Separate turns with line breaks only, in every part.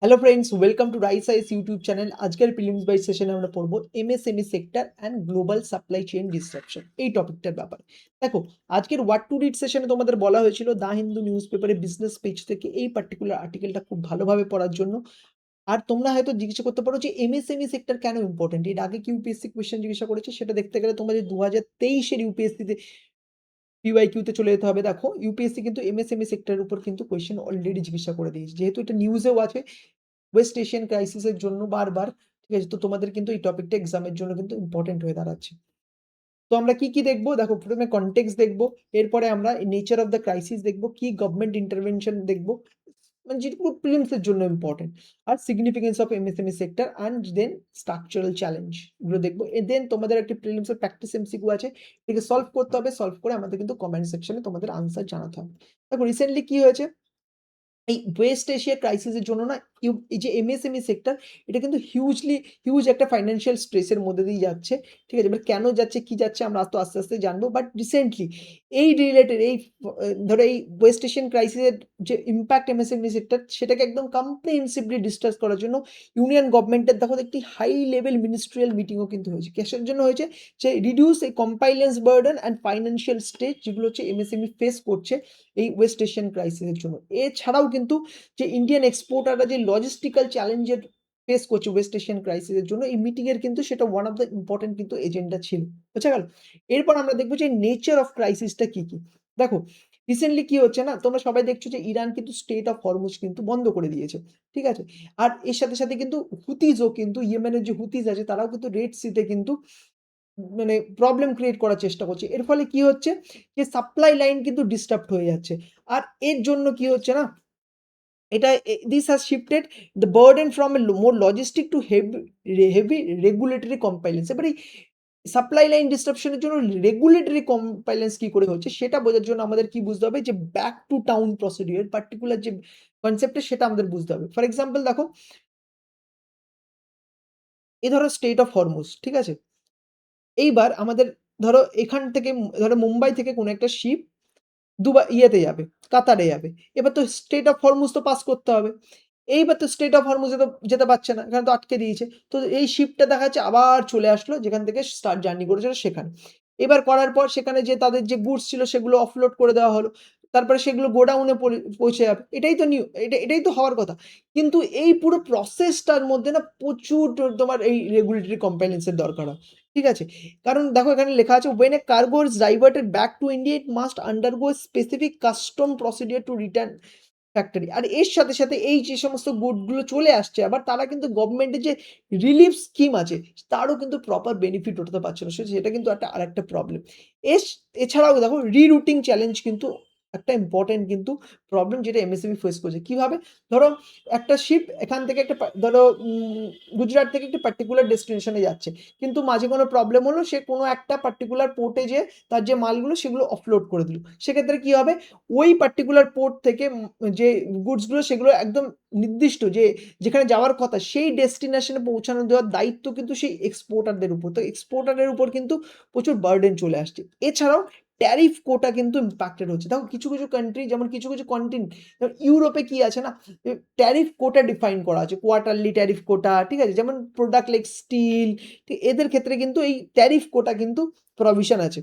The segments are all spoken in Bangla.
Hello friends, welcome to Rice Ice YouTube channel. আজকের প্রিলিমস বাইচ সেশনে আমরা পড়বো MSME sector and global supply chain disruption এই টপিকটার ব্যাপারে। দেখো, আজকের হোয়াট টু রিড সেশনে তোমাদের বলা হয়েছিল দ্য হিন্দু নিউজ পেপারে বিজনেস পেজ থেকে এই পার্টিকুলার আর্টিকেলটা খুব ভালোভাবে পড়ার জন্য। আর তোমরা হয়তো জিজ্ঞাসা করতে পারো যে এমএসএমই সেক্টর কেন ইম্পর্টেন্ট। এর আগে কি ইউপিএসসি কোয়েশ্চেন জিজ্ঞাসা করেছে সেটা দেখতে গেলে তোমাদের 2023-এর ইউপিএসসিতে পিওয়াইকিউতে চলে যেতে হবে। দেখো, ইউপিএসসি কিন্তু এমএসএমই সেক্টরের উপর কিন্তু কোয়েশ্চেন অলরেডি জিজ্ঞাসা করে দিয়েছে, যেহেতু এটা নিউজেও আছে ওয়েস্ট এশিয়ান ক্রাইসিসের জন্য বারবার। ঠিক আছে, তো তোমাদের কিন্তু এই টপিকটা এক্সামের জন্য কিন্তু ইম্পর্টেন্ট হয়ে দাঁড়াচ্ছে। তো আমরা কি দেখবো? দেখো, প্রথমে কনটেক্সট দেখবো, এরপরে আমরা নেচার অফ দ্য ক্রাইসিস দেখবো, কি গভর্নমেন্ট ইন্টারভেনশন দেখবো, মানে যেটুকু প্রিলিমস এর জন্য ইম্পর্টেন্ট, আর significance of MSME sector and then structural challenge এগুলো দেখবো। দেন তোমাদের একটা প্রিলিমস এর প্র্যাকটিস এমসিকিউ আছে, এটাকে সলভ করতে হবে। সলভ করে আমাদের কিন্তু কমেন্ট সেকশনে তোমাদের আনসার জানাতে হবে। দেখো, রিসেন্টলি কি হয়েছে, এই ওয়েস্ট এশিয়া ক্রাইসিসের জন্য না, এই যে এমএসএমই সেক্টর, এটা কিন্তু হিউজ একটা ফাইন্যান্সিয়াল স্ট্রেসের মধ্যে দিয়ে যাচ্ছে। ঠিক আছে, এবার কেন যাচ্ছে, কি যাচ্ছে আমরা তো আস্তে আস্তে জানবো। বাট রিসেন্টলি এই রিলেটেড এই ধরো এই ওয়েস্ট এশিয়ান ক্রাইসিসের যে ইম্প্যাক্ট এমএসএমই সেক্টর, সেটাকে একদম কম্প্রিহেন্সিভলি ডিসকাস করার জন্য ইউনিয়ন গভর্নমেন্টের দেখো একটি হাই লেভেল মিনিস্ট্রিয়াল মিটিংও কিন্তু হয়েছে। কিসের জন্য হয়েছে? যে রিডিউস এই কম্পাইলেন্স বার্ডেন অ্যান্ড ফাইন্যান্সিয়াল স্ট্রেস যেগুলো হচ্ছে এমএসএমই ফেস করছে এই ওয়েস্ট এশিয়ান ক্রাইসিসের জন্য। এছাড়াও কিন্তু যে ইন্ডিয়ান এক্সপোর্টাররা যে লজিস্টিক্যাল চ্যালেঞ্জের ফেস করছে ওয়েস্ট এশিয়ান ক্রাইসিসের জন্য, এই মিটিং এর কিন্তু সেটা ওয়ান অফ দ্য ইম্পর্টেন্ট কিন্তু এজেন্ডা ছিল। বোঝা গেল? এরপর আমরা দেখবো যে নেচার অফ ক্রাইসিসটা কি, কি? দেখো, রিসেন্টলি কি হচ্ছে না, তোমরা সবাই দেখছো যে ইরান কিন্তু স্ট্রেইট অফ হরমুজ কিন্তু বন্ধ করে দিয়েছে। ঠিক আছে? আর এর সাথে কিন্তু হুতিজও কিন্তু ইয়েমেনের যে হুতিজ আছে তারাও কিন্তু রেড সিতে কিন্তু মানে প্রবলেম ক্রিয়েট করার চেষ্টা করছে। এর ফলে কি হচ্ছে, যে সাপ্লাই লাইন কিন্তু ডিস্টার্বড হয়ে যাচ্ছে। আর এর জন্য কি হচ্ছে না, এটা this has shifted the burden from a more logistic to heavy regulatory compliance। এবার এই সাপ্লাই লাইন ডিসরাপশন এর জন্য রেগুলেটরি কমপ্লায়েন্স কি করে হচ্ছে সেটা বোঝার জন্য আমাদের কি বুঝতে হবে, যে back to town procedure particular যে কনসেপ্টটা সেটা আমাদের বুঝতে হবে। ফর এক্সাম্পল দেখো, এই ধরো স্টেট অফ হরমুজ, ঠিক আছে? এইবার আমাদের ধরো এখান থেকে ধরো মুম্বাই থেকে কোনো একটা শিপ ইয়েতে যাবে, কাতারে যাবে। এবার তো স্ট্রেট অফ হরমুজ তো পাস করতে হবে। এইবার তো স্ট্রেট অফ হরমুজে তো যেতে পারছে না। এখানে তো আটকে দিয়েছে। তো এই শিপটা দেখা যাচ্ছে আবার চলে আসলো যেখান থেকে জার্নি করেছিল সেখানে। এবার করার পর সেখানে যে তাদের যে গুডস ছিল সেগুলো অফলোড করে দেওয়া হলো। তারপরে সেগুলো গোডাউনে পৌঁছে যাবে। এটাই তো এটাই তো হওয়ার কথা। কিন্তু এই পুরো প্রসেসটার মধ্যে না প্রচুর তোমার এই রেগুলেটরি কমপ্লায়েন্স এর দরকার হয়। ঠিক আছে? কারণ দেখো, এখানে লেখা আছে when a cargo is diverted back to India it must undergo a specific custom procedure to return factory. আর এর সাথে এই যে সমস্ত গুলো চলে আসছে, আবার তারা কিন্তু গভর্নমেন্টের যে রিলিফ স্কিম আছে তারও কিন্তু প্রপার বেনিফিট ওঠাতে পারছে না। সেটা কিন্তু আরেকটা প্রবলেম। এস এছাড়াও দেখো, রিরুটিং চ্যালেঞ্জ কিন্তু একটা ইম্পোর্টেন্ট কিন্তু প্রবলেম যেটা এমএসএমই ফেস করছে। কিভাবে? ধরো, একটা শিপ এখান থেকে ধরো গুজরাট থেকে একটা পার্টিকুলার ডেস্টিনেশন এ যাচ্ছে। কিন্তু মাঝে কোনো প্রবলেম হলো, সে কোনো একটা পার্টিকুলার পোর্টে যেয়ে তার যে মালগুলো সেগুলো অফলোড করে দিল। সেক্ষেত্রে কি হবে? ওই পার্টিকুলার পোর্ট থেকে যে গুডস গুলো সেগুলো একদম নির্দিষ্ট যেখানে যাওয়ার কথা সেই ডেস্টিনেশনে পৌঁছানো দেওয়ার দায়িত্ব কিন্তু সেই এক্সপোর্টারদের উপর। তো এক্সপোর্টারের উপর কিন্তু প্রচুর বার্ডেন চলে আসছে। এছাড়াও ট্যারিফ কোটা কিন্তু ইম্প্যাক্টেড হচ্ছে। দেখো, কিছু কান্ট্রি, যেমন কিছু কন্ট্রি, যেমন ইউরোপে কি আছে না, ট্যারিফ কোটা ডিফাইন করা আছে। কোয়ার্টারলি ট্যারিফ কোটা, ঠিক আছে? যেমন প্রোডাক্ট লাইক স্টিল, ঠিক এদের ক্ষেত্রে কিন্তু এই ট্যারিফ কোটা কিন্তু প্রভিশন আছে।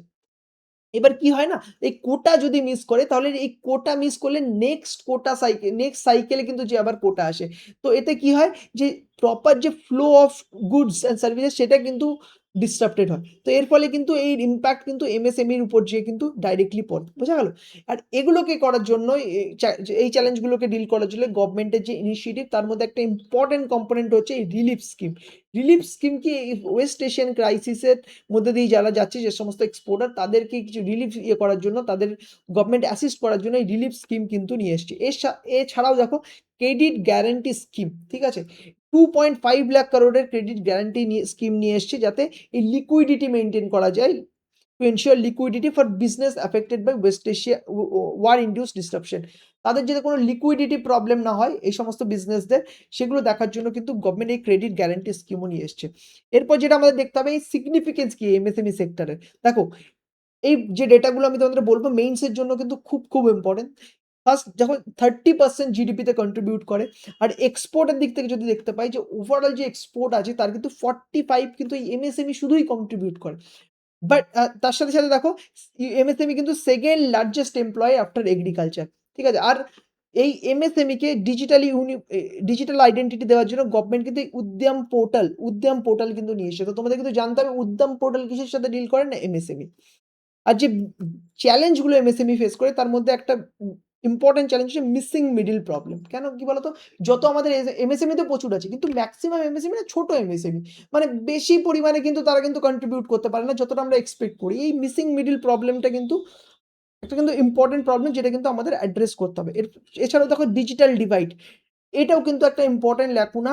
এবার কি হয় না, এই কোটা যদি মিস করে তাহলে এই কোটা মিস করলে নেক্সট সাইকেলে কিন্তু যে আবার কোটা আসে। তো এতে কি হয়, যে প্রপার যে flow of goods and services সেটা কিন্তু ডিসরাপ্টেড হয়। তো এর ফলে কিন্তু এই ইমপ্যাক্ট কিন্তু এমএসএমইর উপর যেয়ে কিন্তু ডাইরেক্টলি পড়ে। বোঝা গেল? আর এগুলোকে করার জন্য এই চ্যালেঞ্জগুলোকে ডিল করার জন্য গভর্নমেন্টের যে ইনিশিয়েটিভ তার মধ্যে একটা ইম্পোর্টেন্ট কম্পোনেন্ট হচ্ছে এই রিলিফ স্কিম। রিলিফ স্কিম কি, এই ওয়েস্ট এশিয়ান ক্রাইসিসের মধ্যে দিয়ে যারা যাচ্ছে, যে সমস্ত এক্সপোর্টার তাদেরকে কিছু রিলিফ করার জন্য, তাদের গভর্নমেন্ট অ্যাসিস্ট করার জন্য এই রিলিফ স্কিম কিন্তু নিয়ে এসছে। এছাড়াও দেখো, ক্রেডিট গ্যারান্টি স্কিম, ঠিক আছে? 2.5 লাখ করোড়ের ক্রেডিট গ্যারান্টি স্কিম নিয়ে এসছে, যাতে এই লিকুইডিটি মেইনটেইন করা যায়, to ensure liquidity for business affected by West Asia war induced disruption। তাদের যাতে কোনো লিকুইডিটি প্রবলেম না হয় এই সমস্ত বিজনেসদের, সেগুলো দেখার জন্য কিন্তু গভর্নমেন্ট এই ক্রেডিট গ্যারান্টি স্কিমও নিয়ে এসছে। এরপর যেটা আমাদের দেখতে হবে, এই সিগনিফিকেন্স কি এমএসএমই সেক্টরের। দেখো, এই যে ডেটাগুলো আমি তোমাদের বলবো মেইনস এর জন্য কিন্তু খুব ইম্পর্টেন্ট। ফার্স্ট যখন 30% জিডিপিতে কন্ট্রিবিউট করে। আর এক্সপোর্টের দিক থেকে যদি দেখতে পাই যে ওভারঅল যে এক্সপোর্ট আছে তার কিন্তু 45 কিন্তু এই এমএসএমই শুধুই কন্ট্রিবিউট করে। বাট তার সাথে দেখো এমএসএমই কিন্তু 2nd largest employee after agriculture. ঠিক আছে? আর এই এমএসএমই কে ডিজিটাল আইডেন্টিটি দেওয়ার জন্য গভর্নমেন্ট কিন্তু এই উদ্যম পোর্টাল কিন্তু নিয়ে এসেছে। তো তোমাদের কিন্তু জানতে হবে উদ্যম পোর্টাল কিসের সাথে ডিল করে? না এমএসএমই। আর যে চ্যালেঞ্জ গুলো এমএসএমই ফেস করে তার মধ্যে একটা ইম্পোর্টেন্ট চ্যালেঞ্জ হচ্ছে মিসিং মিডল প্রবলেম। কেন কি বলতো? যত আমাদের এমএসএমই তো প্রচুর আছে। কিন্তু মেক্সিমাম এমএসএমই না ছোট এমএসএমই। মানে বেশি পরিমাণে কিন্তু তারা কিন্তু কন্ট্রিবিউট করতে পারে না যতটা আমরা এক্সপেক্ট করি। এই মিসিং মিডল প্রবলেমটা কিন্তু একটা কিন্তু ইম্পোর্টেন্ট প্রবলেম যেটা কিন্তু আমাদের অ্যাড্রেস করতে হবে। এছাড়াও দেখো ডিজিটাল ডিভাইড এটাও কিন্তু একটা ইম্পোর্টেন্ট ল্যাকুনা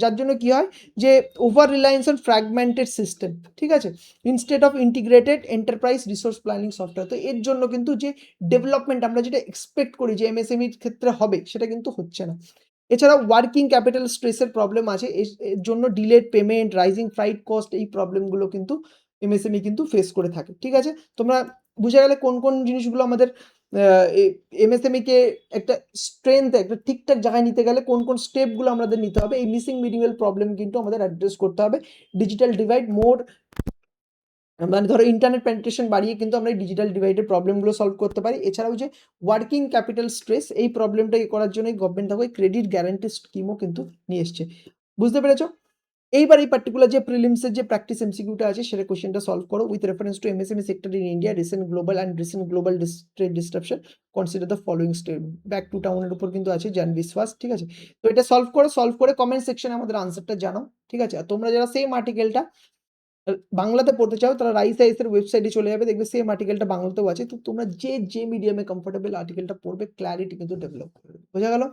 যার জন্য কি হয় যে over Reliance on fragmented system. ঠিক আছে? Instead of integrated enterprise resource planning software. তো এর জন্য কিন্তু যে ডেভেলপমেন্ট আমরা যেটা এক্সপেক্ট করি যে এমএসএমইর ক্ষেত্রে হবে সেটা কিন্তু হচ্ছে না। এছাড়াও ওয়ার্কিং ক্যাপিটাল স্ট্রেসের প্রবলেম আছে। এর জন্য delayed payment, rising fruit cost এই প্রবলেমগুলো কিন্তু এমএসএমই কিন্তু ফেস করে থাকে। ঠিক আছে? তোমরা বুঝে গেলে কোন জিনিসগুলো আমাদের আ এ এমএসএমই কে একটা একটা ঠিকঠাক জায়গায় নিতে গেলে কোন স্টেপগুলো আমাদের নিতে হবে। এই মিসিং মিডল প্রবলেম কিন্তু আমাদের অ্যাড্রেস করতে হবে। ডিজিটাল ডিভাইড মানে ধরো ইন্টারনেট পেনিট্রেশন বাড়িয়ে কিন্তু আমরা এই ডিজিটাল ডিভাইডের প্রবলেমগুলো সলভ করতে পারি। এছাড়াও যে ওয়ার্কিং ক্যাপিটাল স্ট্রেস এই প্রবলেমটা করার জন্যই গভর্নমেন্ট দেখো ক্রেডিট গ্যারান্টি স্কিমও কিন্তু নিয়ে এসছে। বুঝতে পেরেছো? এইবার এই পার্টিকুলার যে প্রিলিমসের যে প্র্যাকটিস এমসিকিউটা আছে সেটা কোয়েশ্চেনটা সলভ করো with reference to MSME sector in India recent global trade disruption consider the following step back to টাউনের উপর কিন্তু আছে জানভিস ফার্স্ট। ঠিক আছে? তো এটা সলভ করে কমেন্ট সেকশনে আমাদের আনসারটা জানাও। ঠিক আছে? আর তোমরা যারা সেম আর্টিকেলটা বাংলাতে পড়তে চাও তারা রাইস আইএস এর ওয়েবসাইটে চলে যাবে, দেখবে সেম আর্টিকেলটা বাংলাতেও আছে। তো তোমরা যে মিডিয়ামে কমফোর্টেবল আর্টিকেলটা পড়বে ক্লারিটি কিন্তু ডেভেলপ করবে। বোঝা গেল?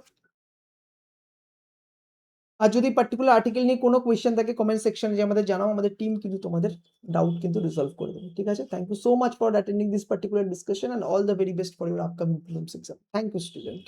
আর যদি পার্টিকুলার আর্টিকেল নিয়ে কোনো কোয়েশ্চেন থাকে কমেন্ট সেকশনে যে আমাদের জানাও, আমাদের টিম কিন্তু তোমাদের ডাউট কিন্তু রিজলভ করে দেবে। ঠিক আছে? Thank you so much for attending this particular discussion and all the very best for your upcoming prelims exam. Thank you student.